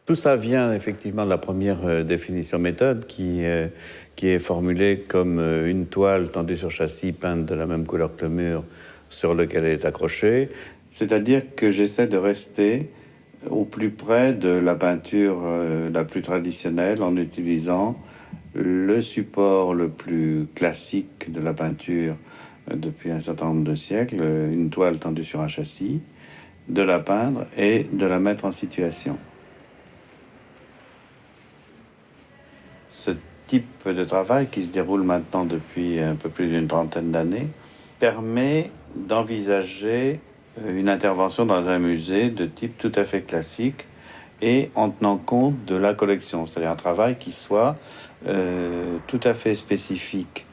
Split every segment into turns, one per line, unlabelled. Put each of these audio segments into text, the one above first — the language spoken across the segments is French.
Tout ça vient effectivement de la première définition méthode qui est formulée comme une toile tendue sur châssis peinte de la même couleur que le mur sur lequel elle est accrochée. C'est-à-dire que j'essaie de rester au plus près de la peinture la plus traditionnelle en utilisant le support le plus classique de la peinture depuis un certain nombre de siècles, une toile tendue sur un châssis, de la peindre et de la mettre en situation. Ce type de travail, qui se déroule maintenant depuis un peu plus d'une trentaine d'années, permet d'envisager une intervention dans un musée de type tout à fait classique et en tenant compte de la collection, c'est-à-dire un travail qui soit tout à fait spécifique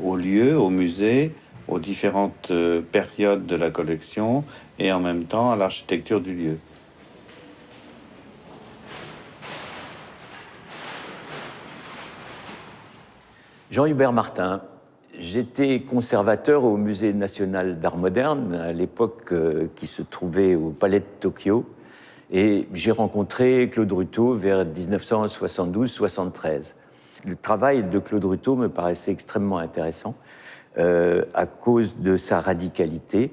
au lieu, au musée, aux différentes périodes de la collection et en même temps à l'architecture du lieu.
Jean-Hubert Martin, j'étais conservateur au Musée national d'art moderne, à l'époque qui se trouvait au Palais de Tokyo, et j'ai rencontré Claude Ruteau vers 1972-73. Le travail de Claude Ruteau me paraissait extrêmement intéressant à cause de sa radicalité.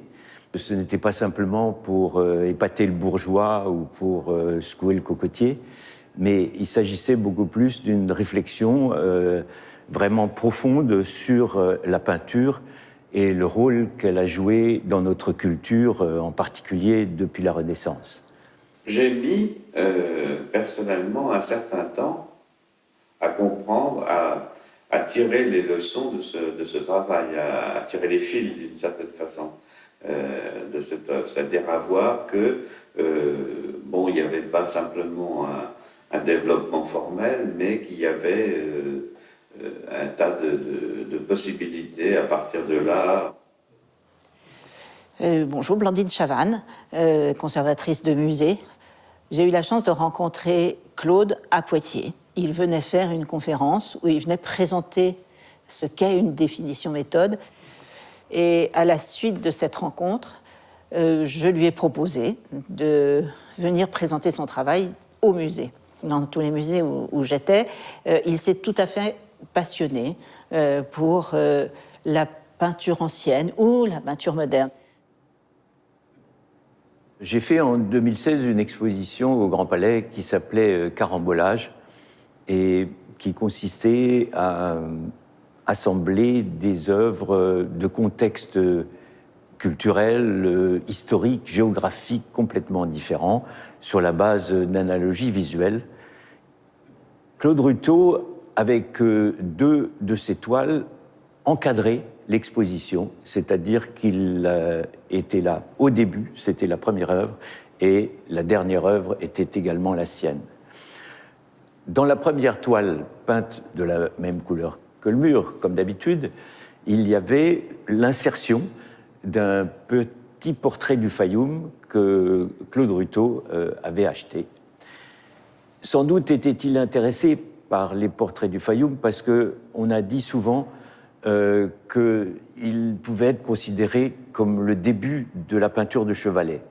Ce n'était pas simplement pour épater le bourgeois ou pour secouer le cocotier, mais il s'agissait beaucoup plus d'une réflexion vraiment profonde sur la peinture et le rôle qu'elle a joué dans notre culture, en particulier depuis la Renaissance.
J'ai mis personnellement un certain temps à comprendre, à tirer les leçons de ce travail, à tirer les fils d'une certaine façon de cette œuvre, c'est-à-dire à voir que, bon, il n'y avait pas simplement un développement formel, mais qu'il y avait un tas de possibilités à partir de là.
Bonjour, Blandine Chavannes, conservatrice de musée. J'ai eu la chance de rencontrer Claude à Poitiers. Il venait faire une conférence où il venait présenter ce qu'est une définition méthode. Et à la suite de cette rencontre, je lui ai proposé de venir présenter son travail au musée. Dans tous les musées où j'étais, il s'est tout à fait passionné pour la peinture ancienne ou la peinture moderne.
J'ai fait en 2016 une exposition au Grand Palais qui s'appelait Carambolage et qui consistait à assembler des œuvres de contextes culturels, historiques, géographiques complètement différents sur la base d'analogies visuelles. Claude Ruteau, avec deux de ses toiles, encadrait l'exposition, c'est-à-dire qu'il était là au début, c'était la première œuvre, et la dernière œuvre était également la sienne. Dans la première toile, peinte de la même couleur que le mur, comme d'habitude, il y avait l'insertion d'un petit portrait du Fayoum que Claude Ruteau avait acheté. Sans doute était-il intéressé par les portraits du Fayoum parce qu'on a dit souvent qu'il pouvait être considéré comme le début de la peinture de chevalet.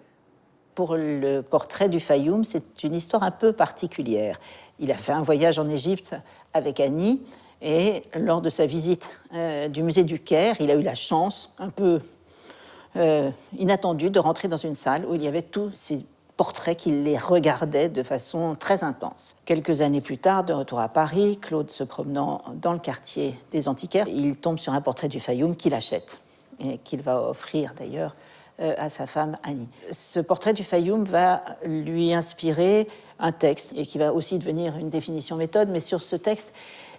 Pour le portrait du Fayoum, c'est une histoire un peu particulière. Il a fait un voyage en Égypte avec Annie, et lors de sa visite du musée du Caire, il a eu la chance, un peu inattendue, de rentrer dans une salle où il y avait tous ces portraits qu'il les regardait de façon très intense. Quelques années plus tard, de retour à Paris, Claude se promenant dans le quartier des Antiquaires, il tombe sur un portrait du Fayoum qu'il achète et qu'il va offrir d'ailleurs à sa femme Annie. Ce portrait du Fayoum va lui inspirer un texte et qui va aussi devenir une définition méthode, mais sur ce texte,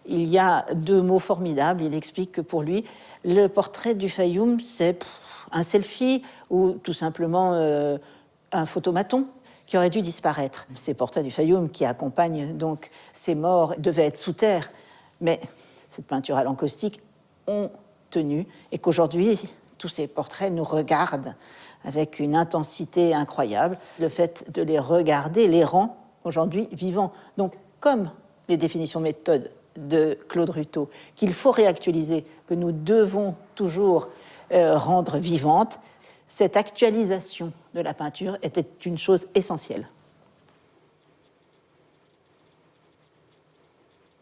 il y a deux mots formidables. Il explique que pour lui, le portrait du Fayoum, c'est un selfie ou tout simplement un photomaton qui aurait dû disparaître. Ces portraits du Fayoum qui accompagnent donc ces morts devaient être sous terre, mais cette peinture à l'encaustique ont tenu et qu'aujourd'hui, tous ces portraits nous regardent avec une intensité incroyable. Le fait de les regarder les rend aujourd'hui vivants. Donc, comme les définitions méthodes de Claude Ruteau, qu'il faut réactualiser, que nous devons toujours rendre vivante, cette actualisation de la peinture était une chose essentielle.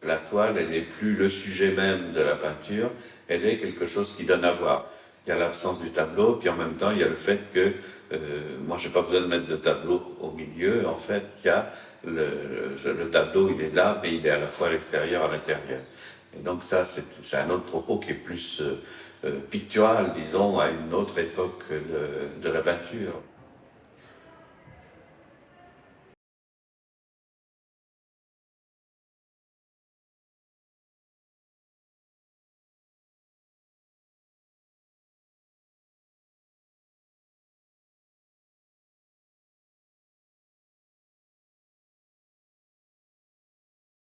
La toile, elle n'est plus le sujet même de la peinture, elle est quelque chose qui donne à voir. Il y a l'absence du tableau, puis en même temps, il y a le fait que, moi, j'ai pas besoin de mettre de tableau au milieu. En fait, il y a le tableau, il est là, mais il est à la fois à l'extérieur, à l'intérieur. Et donc ça, c'est un autre propos qui est plus pictural, disons, à une autre époque de la peinture.